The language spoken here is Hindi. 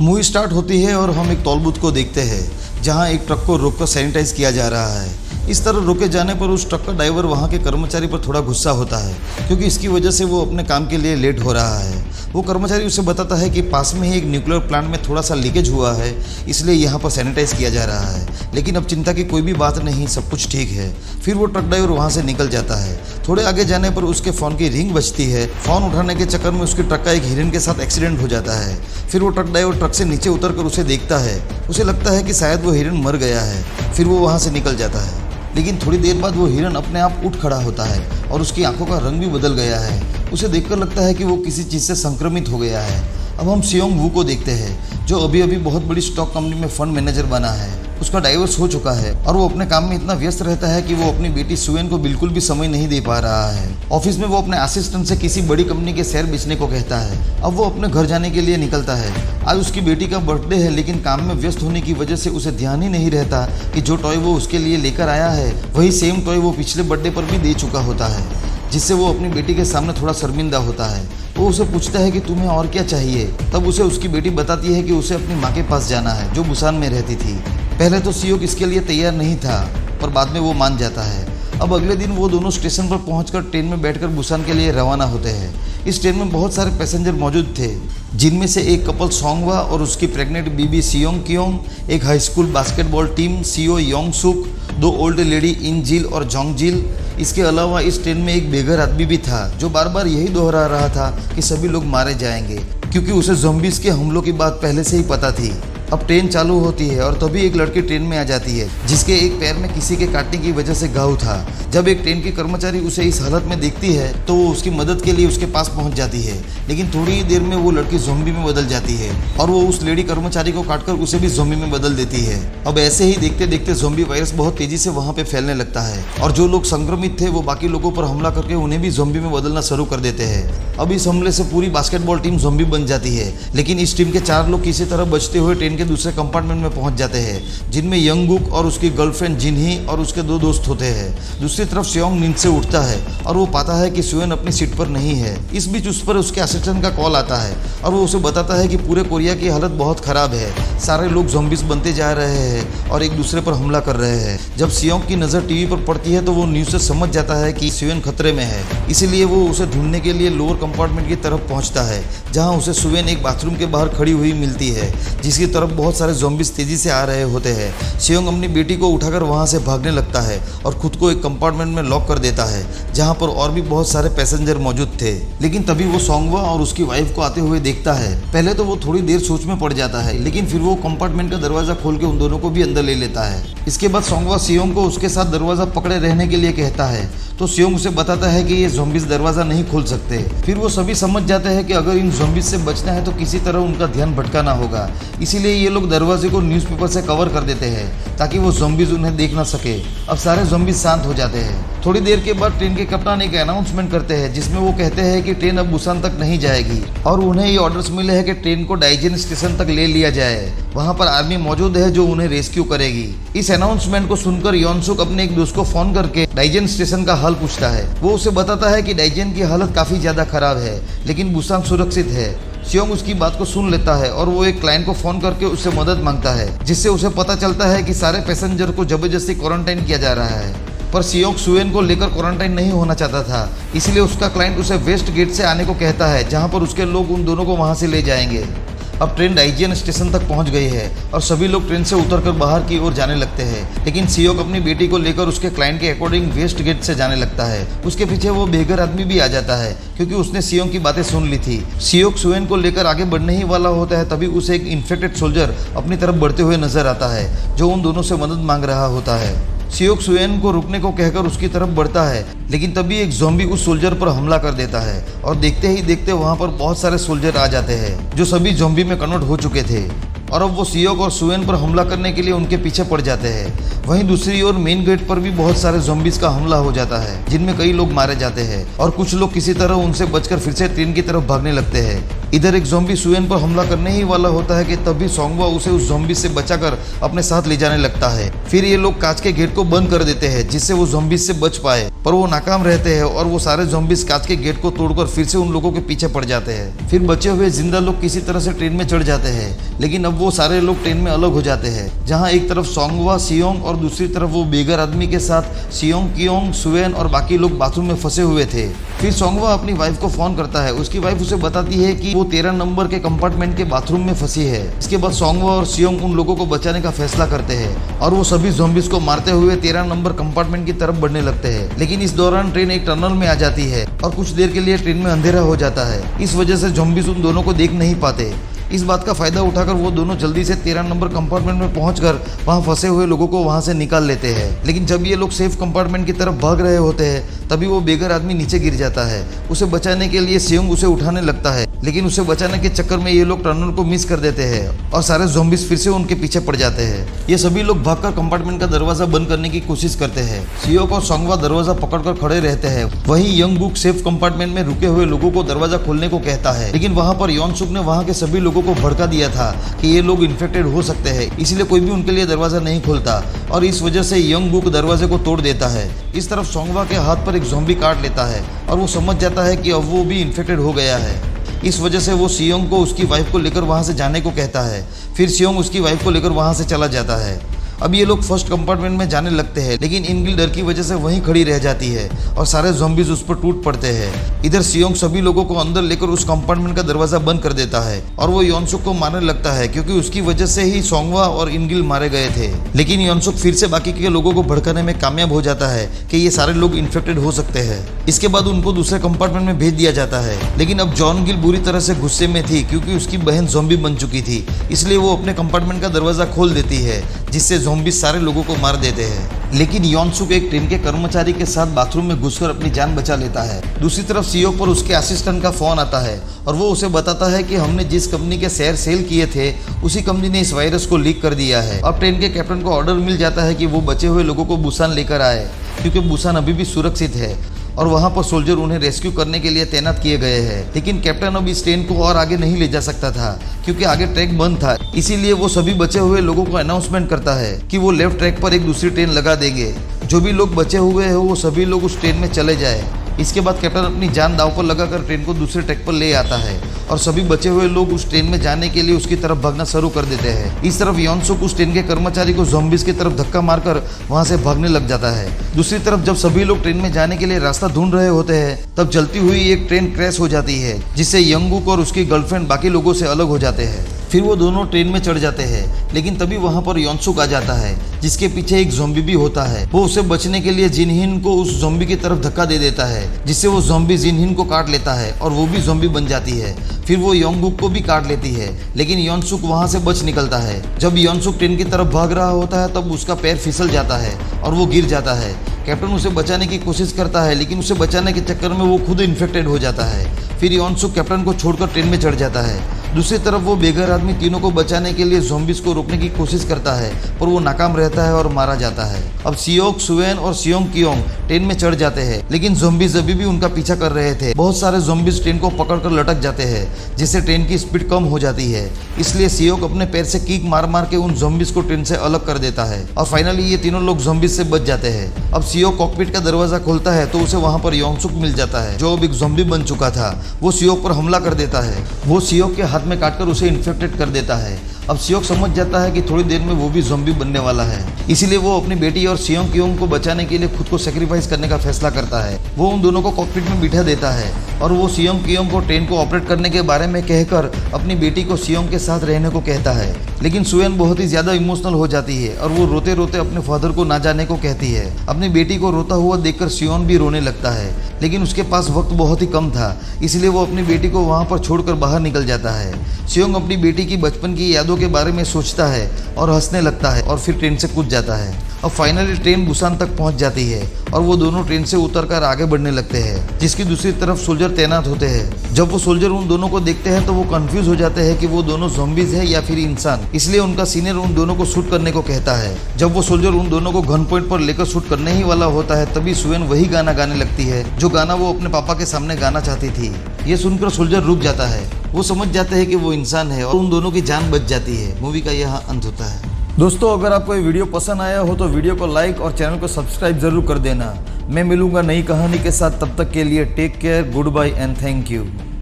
मूवी स्टार्ट होती है और हम एक टोल बूथ को देखते हैं जहां एक ट्रक को रोककर सैनिटाइज किया जा रहा है। इस तरह रोके जाने पर उस ट्रक का ड्राइवर वहां के कर्मचारी पर थोड़ा गुस्सा होता है क्योंकि इसकी वजह से वो अपने काम के लिए लेट हो रहा है। वो कर्मचारी उसे बताता है कि पास में ही एक न्यूक्लियर प्लांट में थोड़ा सा लीकेज हुआ है, इसलिए यहाँ पर सैनिटाइज किया जा रहा है। लेकिन अब चिंता की कोई भी बात नहीं, सब कुछ ठीक है। फिर वो ट्रक ड्राइवर वहाँ से निकल जाता है। थोड़े आगे जाने पर उसके फ़ोन की रिंग बजती है। फ़ोन उठाने के चक्कर में उसके ट्रक का एक हिरन के साथ एक्सीडेंट हो जाता है। फिर वो ट्रक ड्राइवर ट्रक से नीचे उतर कर उसे देखता है। उसे लगता है कि शायद वो हिरन मर गया है। फिर वो वहाँ से निकल जाता है। लेकिन थोड़ी देर बाद वो हिरन अपने आप उठ खड़ा होता है और उसकी आंखों का रंग भी बदल गया है। उसे देखकर लगता है कि वो किसी चीज़ से संक्रमित हो गया है। अब हम सियोंग वू को देखते हैं जो अभी अभी बहुत बड़ी स्टॉक कंपनी में फंड मैनेजर बना है। उसका डाइवोर्स हो चुका है और वो अपने काम में इतना व्यस्त रहता है कि वो अपनी बेटी सुएन को बिल्कुल भी समय नहीं दे पा रहा है। ऑफिस में वो अपने असिस्टेंट से किसी बड़ी कंपनी के शेयर बेचने को कहता है। अब वो अपने घर जाने के लिए निकलता है। आज उसकी बेटी का बर्थडे है, लेकिन काम में व्यस्त होने की वजह से उसे ध्यान ही नहीं रहता कि जो टॉय वो उसके लिए लेकर आया है वही सेम टॉय वो पिछले बर्थडे पर भी दे चुका होता है, जिससे वो अपनी बेटी के सामने थोड़ा शर्मिंदा होता है। वो उसे पूछता है कि तुम्हें और क्या चाहिए। तब उसे उसकी बेटी बताती है कि उसे अपनी माँ के पास जाना है जो बुसान में रहती थी। पहले तो सियोक इसके लिए तैयार नहीं था, पर बाद में वो मान जाता है। अब अगले दिन वो दोनों स्टेशन पर पहुंचकर ट्रेन में बैठकर बुसान के लिए रवाना होते हैं। इस ट्रेन में बहुत सारे पैसेंजर मौजूद थे, जिनमें से एक कपल सोंगवा और उसकी प्रेग्नेंट बीबी सियोंग क्योंग, एक high school basketball team CO Yong सुक, दो ओल्ड लेडी इन जिल और जोंग जिल। इसके अलावा इस ट्रेन में एक बेघर आदमी भी था जो बार बार यही दोहरा रहा था कि सभी लोग मारे जाएंगे, क्योंकि उसे ज़ॉम्बीज़ के हमलों की बात पहले से ही पता थी। अब ट्रेन चालू होती है और तभी एक लड़की ट्रेन में आ जाती है जिसके एक पैर में किसी के काटने की वजह से घाव था। जब एक ट्रेन की कर्मचारी उसे इस हालत में देखती है तो वो उसकी मदद के लिए उसके पास पहुंच जाती है, लेकिन थोड़ी ही देर में वो लड़की ज़ॉम्बी में बदल जाती है और वो उस लेडी कर्मचारी को काटकर उसे भी ज़ॉम्बी में बदल देती है। अब ऐसे ही देखते देखते ज़ॉम्बी वायरस बहुत तेजी से वहाँ पे फैलने लगता है और जो लोग संक्रमित थे वो बाकी लोगों पर हमला करके उन्हें भी ज़ॉम्बी में बदलना शुरू कर देते हैं। अब इस हमले से पूरी बास्केटबॉल टीम ज़ॉम्बी बन जाती है, लेकिन इस टीम के 4 लोग किसी तरह बचते हुए ट्रेन के दूसरे कंपार्टमेंट में पहुंच जाते हैं, जिनमें यंगुक और उसकी गर्लफ्रेंड जिनही और उसके 2 दोस्त होते हैं। दूसरी तरफ सियोंग नींद से उठता है और वो पाता है कि सुएन अपनी सीट पर नहीं है। इस बीच उस पर उसके असिस्टेंट का कॉल आता है और वो उसे बताता है कि पूरे कोरिया की हालत बहुत खराब है, सारे लोग ज़ॉम्बीज़ बनते जा रहे हैं और एक दूसरे पर हमला कर रहे हैं। जब सियोंग की नज़र टीवी पर पड़ती है तो वो न्यूज़ से समझ जाता है कि सुएन खतरे में है, इसीलिए वो उसे ढूंढने के लिए लोअर कंपार्टमेंट की तरफ पहुंचता है, जहां उसे सुएन एक बाथरूम के बाहर खड़ी हुई मिलती है, जिसकी तरफ बहुत सारे ज़ॉम्बीज़ तेजी से आ रहे होते हैं। सियोंग अपनी बेटी को उठाकर वहां से भागने लगता है और खुद को एक कंपार्टमेंट में लॉक कर देता है, जहां पर और भी बहुत सारे पैसेंजर मौजूद थे। लेकिन तभी वो सोंगवा और उसकी वाइफ को आते हुए देखता है। पहले तो वो थोड़ी देर सोच में पड़ जाता है, लेकिन फिर वो कंपार्टमेंट का दरवाजा खोल के उन दोनों को भी अंदर ले लेता है। इसके बाद सोंगवा सियोंग को उसके साथ दरवाजा पकड़े रहने के लिए कहता है, तो सियोंग उसे बताता है कि ये ज़ॉम्बीज़ दरवाज़ा नहीं खोल सकते। फिर वो सभी समझ जाते हैं कि अगर इन ज़ॉम्बीज़ से बचना है तो किसी तरह उनका ध्यान भटकाना होगा, इसीलिए ये लोग दरवाजे को न्यूज़पेपर से कवर कर देते हैं ताकि वो ज़ॉम्बीज़ उन्हें देख ना सके। अब सारे ज़ॉम्बीज़ शांत हो जाते हैं। थोड़ी देर के बाद ट्रेन के कप्तान एक अनाउंसमेंट करते हैं जिसमें वो कहते हैं कि ट्रेन अब बुसान तक नहीं जाएगी और उन्हें ये ऑर्डर्स मिले हैं कि ट्रेन को डाइजेन स्टेशन तक ले लिया जाए। वहाँ पर आर्मी मौजूद है जो उन्हें रेस्क्यू करेगी। इस अनाउंसमेंट को सुनकर योनसुक अपने एक दोस्त को फोन करके डाइजेन स्टेशन का हाल पूछता है। वो उसे बताता है कि डाइजेन की हालत काफ़ी ज़्यादा खराब है, लेकिन बुसान सुरक्षित है। सियोंग उसकी बात को सुन लेता है और वो एक क्लाइंट को फोन करके उससे मदद मांगता है, जिससे उसे पता चलता है कि सारे पैसेंजर को जबरदस्ती क्वारंटाइन किया जा रहा है। पर सियोंग सुएन को लेकर क्वारंटाइन नहीं होना चाहता था, इसलिए उसका क्लाइंट उसे वेस्ट गेट से आने को कहता है, जहां पर उसके लोग उन दोनों को वहां से ले जाएंगे। अब ट्रेन डाइजियन स्टेशन तक पहुंच गई है और सभी लोग ट्रेन से उतरकर बाहर की ओर जाने लगते हैं, लेकिन सियोंग अपनी बेटी को लेकर उसके क्लाइंट के अकॉर्डिंग वेस्ट गेट से जाने लगता है। उसके पीछे वो बेघर आदमी भी आ जाता है क्योंकि उसने सियोंग की बातें सुन ली थी। सियोंग सुएन को लेकर आगे बढ़ने ही वाला होता है, तभी उसे एक इन्फेक्टेड सोल्जर अपनी तरफ बढ़ते हुए नजर आता है जो उन दोनों से मदद मांग रहा होता है। सियोंग सुएन को रुकने को कहकर उसकी तरफ बढ़ता है, लेकिन तभी एक ज़ॉम्बी उस सोल्जर पर हमला कर देता है और देखते ही देखते वहां पर बहुत सारे सोल्जर आ जाते हैं जो सभी ज़ॉम्बी में कन्वर्ट हो चुके थे और अब वो सियोंग और सुएन पर हमला करने के लिए उनके पीछे पड़ जाते हैं। वहीं दूसरी ओर मेन गेट पर भी बहुत सारे ज़ॉम्बीज़ का हमला हो जाता है, जिनमें कई लोग मारे जाते हैं और कुछ लोग किसी तरह उनसे बचकर फिर से ट्रेन की तरफ भागने लगते हैं। इधर एक ज़ॉम्बी सुएन पर हमला करने ही वाला होता है कि तभी सोंगवा उसे उस ज़ॉम्बी से बचाकर अपने साथ ले जाने लगता है। फिर ये लोग कांच के गेट को बंद कर देते हैं जिससे वो ज़ॉम्बीज़ से बच पाए, पर वो नाकाम रहते हैं और वो सारे ज़ॉम्बीज कांच के गेट को तोड़कर फिर से उन लोगों के पीछे पड़ जाते हैं। फिर बचे हुए जिंदा लोग किसी तरह से ट्रेन में चढ़ जाते हैं, लेकिन अब वो सारे लोग ट्रेन में अलग हो जाते हैं, जहाँ एक तरफ सोंगवा, सियोंग और दूसरी तरफ वो बेघर आदमी के साथ सियोंग, कियोंग, सुवेन और बाकी लोग बाथरूम में फंसे हुए थे। फिर सोंगवा अपनी वाइफ को फोन करता है। उसकी वाइफ उसे बताती है कि वो 13 नंबर के कंपार्टमेंट के बाथरूम में फंसी है। इसके बाद सोंगवा और सियोंग उन लोगों को बचाने का फैसला करते हैं और वो सभी ज़ॉम्बीज को मारते हुए 13 नंबर कंपार्टमेंट की तरफ बढ़ने लगते हैं। लेकिन इस दौरान ट्रेन एक टनल में आ जाती है और कुछ देर के लिए ट्रेन में अंधेरा हो जाता है। इस वजह से ज़ॉम्बीज उन दोनों को देख नहीं पाते। इस बात का फायदा उठाकर वो दोनों जल्दी से 13 नंबर कंपार्टमेंट में पहुंचकर वहां फंसे हुए लोगों को वहां से निकाल लेते हैं। लेकिन जब ये लोग सेफ कंपार्टमेंट की तरफ भाग रहे होते हैं तभी वो बेघर आदमी नीचे गिर जाता है। उसे बचाने के लिए सियोंग उसे उठाने लगता है, लेकिन उसे बचाने के चक्कर में ये लोग टनल को मिस कर देते हैं और सारे ज़ॉम्बीज फिर से उनके पीछे पड़ जाते हैं। ये सभी लोग भागकर कंपार्टमेंट का दरवाजा बंद करने की कोशिश करते हैं। सियोंग और सोंगवा दरवाजा पकड़कर खड़े रहते हैं। वहीं यंगबुक सेफ कंपार्टमेंट में रुके हुए लोगों को दरवाजा खोलने को कहता है, लेकिन वहां पर योनसुक ने वहां के सभी लोगों को भड़का दिया था कि ये लोग इन्फेक्टेड हो सकते हैं, इसलिए कोई भी उनके लिए दरवाजा नहीं खोलता और इस वजह से यंगबुक दरवाजे को तोड़ देता है। इस तरफ सोंगवा के हाथ पर एक ज़ॉम्बी काट लेता है और वो समझ जाता है कि अब वो भी इन्फेक्टेड हो गया है। इस वजह से वो सियोंग को उसकी वाइफ को लेकर वहां से जाने को कहता है। फिर सियोंग उसकी वाइफ को लेकर वहां से चला जाता है। अब ये लोग फर्स्ट कंपार्टमेंट में जाने लगते हैं, लेकिन इनगिल डर की वजह से वहीं खड़ी रह जाती है और सारे ज़ॉम्बीज उस पर टूट पड़ते हैं। इधर सियोंग सभी लोगों को अंदर लेकर उस कंपार्टमेंट का दरवाजा बंद कर देता है और वो योनसुक को मारने लगता है, क्योंकि उसकी वजह से ही सोंगवा और इनगिल मारे गए थे। लेकिन योनसुक फिर से बाकी के लोगों को भड़काने में कामयाब हो जाता है कि ये सारे लोग इन्फेक्टेड हो सकते हैं। इसके बाद उनको दूसरे कंपार्टमेंट में भेज दिया जाता है। लेकिन अब जॉन गिल बुरी तरह से गुस्से में थी, क्योंकि उसकी बहन ज़ॉम्बी बन चुकी थी, इसलिए वो अपने कंपार्टमेंट का दरवाजा खोल देती है, जिससे ज़ॉम्बीज सारे लोगों को मार देते हैं। लेकिन योनसुक एक ट्रेन के कर्मचारी के साथ बाथरूम में घुसकर अपनी जान बचा लेता है। दूसरी तरफ सीओ पर उसके असिस्टेंट का फोन आता है और वो उसे बताता है कि हमने जिस कंपनी के शेयर सेल किए थे उसी कंपनी ने इस वायरस को लीक कर दिया है। अब ट्रेन के कैप्टन को ऑर्डर मिल जाता है कि वो बचे हुए लोगों को बुसान लेकर आए, क्योंकि बुसान अभी भी सुरक्षित है और वहाँ पर सोल्जर उन्हें रेस्क्यू करने के लिए तैनात किए गए हैं। लेकिन कैप्टन अब इस ट्रेन को और आगे नहीं ले जा सकता था, क्योंकि आगे ट्रैक बंद था। इसीलिए वो सभी बचे हुए लोगों को अनाउंसमेंट करता है कि वो लेफ्ट ट्रैक पर एक दूसरी ट्रेन लगा देंगे। जो भी लोग बचे हुए हैं वो सभी लोग उस ट्रेन में चले जाए। इसके बाद कैप्टन अपनी जान दांव पर लगाकर ट्रेन को दूसरे ट्रैक पर ले आता है और सभी बचे हुए लोग उस ट्रेन में जाने के लिए उसकी तरफ भागना शुरू कर देते हैं। इस तरफ योनसुक उस ट्रेन के कर्मचारी को ज़ॉम्बीज की तरफ धक्का मारकर वहां से भागने लग जाता है। दूसरी तरफ जब सभी लोग ट्रेन में जाने के लिए रास्ता ढूंढ रहे होते हैं तब जलती हुई एक ट्रेन क्रैश हो जाती है, जिससे यंगबुक और उसकी गर्लफ्रेंड बाकी लोगों से अलग हो जाते हैं। फिर वो दोनों ट्रेन में चढ़ जाते हैं, लेकिन तभी वहां पर योनसुक आ जाता है, जिसके पीछे एक ज़ॉम्बी भी होता है। वो उसे बचने के लिए जिनहिन को उस ज़ॉम्बी की तरफ धक्का दे देता है, जिससे वो ज़ॉम्बी जिनहिन को काट लेता है और वो भी ज़ॉम्बी बन जाती है। फिर वो यंगबुक को भी काट लेती है, लेकिन योनसुक वहां से बच निकलता है। जब योनसुक ट्रेन की तरफ भाग रहा होता है तब उसका पैर फिसल जाता है और वो गिर जाता है। कैप्टन उसे बचाने की कोशिश करता है, लेकिन उसे बचाने के चक्कर में वो खुद इन्फेक्टेड हो जाता है। फिर योनसुक कैप्टन को छोड़कर ट्रेन में चढ़ जाता है। दूसरी तरफ वो बेघर आदमी तीनों को बचाने के लिए ज़ॉम्बीज को रोकने की कोशिश करता है, पर वो नाकाम रहता है और मारा जाता है। अब सियोक, सुवेन और सियोंग कियोंग ट्रेन में चढ़ जाते हैं, लेकिन ज़ॉम्बीज अभी भी उनका पीछा कर रहे थे। बहुत सारे ज़ॉम्बीज ट्रेन को पकड़कर लटक जाते हैं, जिससे ट्रेन की स्पीड कम हो जाती है। इसलिए सियोक अपने पैर से किक मार मार के उन ज़ॉम्बीज को ट्रेन से अलग कर देता है और फाइनली ये तीनों लोग ज़ॉम्बीज से बच जाते हैं। अब सियोक कॉकपिट का दरवाजा खोलता है तो उसे वहां पर योनसुक मिल जाता है, जो अब एक ज़ॉम्बी बन चुका था। वो सियोक पर हमला कर देता है। वो सियोक के हाथ में काटकर उसे इन्फेक्टेड कर देता है। अब सियोक समझ जाता है कि थोड़ी देर में वो भी ज़ॉम्बी बनने वाला है, इसीलिए वो अपनी बेटी और सियोंग कियोंग को बचाने के लिए खुद को सेक्रीफाइस करने का फैसला करता है। वो उन दोनों को कॉकपिट में बिठा देता है और वो सियोंग कियोंग को ट्रेन को ऑपरेट करने के बारे में कहकर अपनी बेटी को सियोंग के साथ रहने को कहता है। लेकिन सुवेन बहुत ही ज़्यादा इमोशनल हो जाती है और वो रोते रोते अपने फादर को ना जाने को कहती है। अपनी बेटी को रोता हुआ देखकर सियोन भी रोने लगता है, लेकिन उसके पास वक्त बहुत ही कम था, इसलिए वो अपनी बेटी को वहाँ पर छोड़कर बाहर निकल जाता है। सियोंग अपनी बेटी की बचपन की यादों के बारे में सोचता है और हंसने लगता है और फिर ट्रेन से कूद जाता है। अब फाइनली ट्रेन बुसान तक पहुंच जाती है और वो दोनों ट्रेन से उतरकर आगे बढ़ने लगते हैं, जिसकी दूसरी तरफ सोल्जर तैनात होते हैं। जब वो सोल्जर उन दोनों को देखते हैं तो वो कंफ्यूज हो जाते हैं कि वो दोनों ज़ॉम्बीज है या फिर इंसान, इसलिए उनका सीनियर उन दोनों को शूट करने को कहता है। जब वो सोल्जर उन दोनों को गन पॉइंट पर लेकर शूट करने ही वाला होता है तभी सुवेन वही गाना गाने लगती है जो गाना वो अपने पापा के सामने गाना चाहती थी। ये सुनकर सोल्जर रुक जाता है। वो समझ जाते हैं कि वो इंसान है और उन दोनों की जान बच जाती है। मूवी का यहाँ अंत होता है। दोस्तों, अगर आपको ये वीडियो पसंद आया हो तो वीडियो को लाइक और चैनल को सब्सक्राइब जरूर कर देना। मैं मिलूंगा नई कहानी के साथ, तब तक के लिए take care, good bye and thank you.